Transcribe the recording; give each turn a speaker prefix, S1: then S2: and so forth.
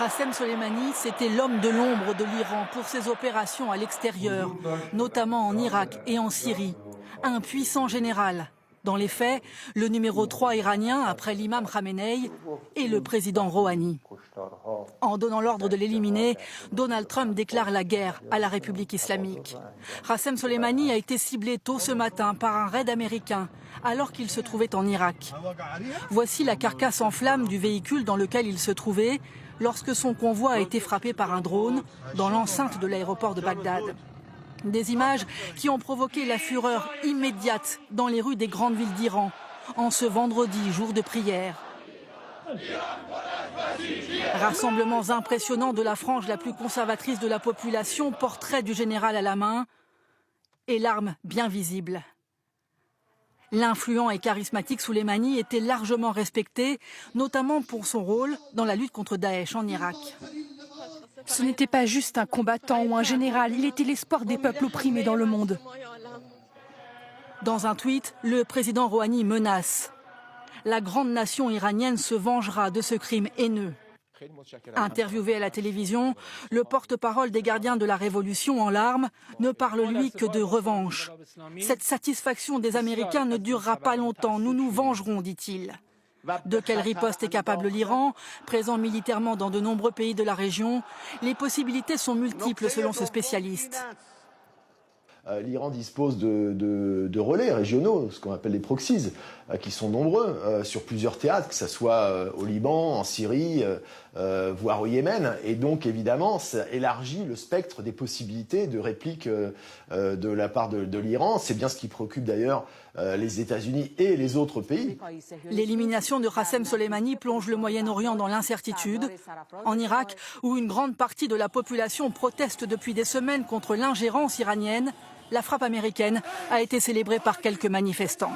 S1: Qassem Soleimani, c'était l'homme de l'ombre de l'Iran pour ses opérations à l'extérieur, notamment en Irak et en Syrie. Un puissant général. Dans les faits, le numéro 3 iranien, après l'imam Khamenei, et le président Rouhani. En donnant l'ordre de l'éliminer, Donald Trump déclare la guerre à la République islamique. Qassem Soleimani a été ciblé tôt ce matin par un raid américain, alors qu'il se trouvait en Irak. Voici la carcasse en flammes du véhicule dans lequel il se trouvait, lorsque son convoi a été frappé par un drone dans l'enceinte de l'aéroport de Bagdad. Des images qui ont provoqué la fureur immédiate dans les rues des grandes villes d'Iran, en ce vendredi, jour de prière. Rassemblements impressionnants de la frange la plus conservatrice de la population, portrait du général à la main et l'arme bien visible. L'influent et charismatique Soleimani était largement respecté, notamment pour son rôle dans la lutte contre Daesh en Irak.
S2: Ce n'était pas juste un combattant ou un général, il était l'espoir des peuples opprimés dans le monde.
S1: Dans un tweet, le président Rouhani menace. La grande nation iranienne se vengera de ce crime haineux. Interviewé à la télévision, le porte-parole des gardiens de la révolution en larmes ne parle lui que de revanche. Cette satisfaction des Américains ne durera pas longtemps, nous nous vengerons, dit-il. De quelle riposte est capable l'Iran, présent militairement dans de nombreux pays de la région? Les possibilités sont multiples selon ce spécialiste.
S3: L'Iran dispose de relais régionaux, ce qu'on appelle les proxies, qui sont nombreux sur plusieurs théâtres, que ce soit au Liban, en Syrie, voire au Yémen. Et donc, évidemment, ça élargit le spectre des possibilités de réplique de la part de l'Iran. C'est bien ce qui préoccupe d'ailleurs les États-Unis et les autres pays.
S1: L'élimination de Qassem Soleimani plonge le Moyen-Orient dans l'incertitude. En Irak, où une grande partie de la population proteste depuis des semaines contre l'ingérence iranienne, la frappe américaine a été célébrée par quelques manifestants.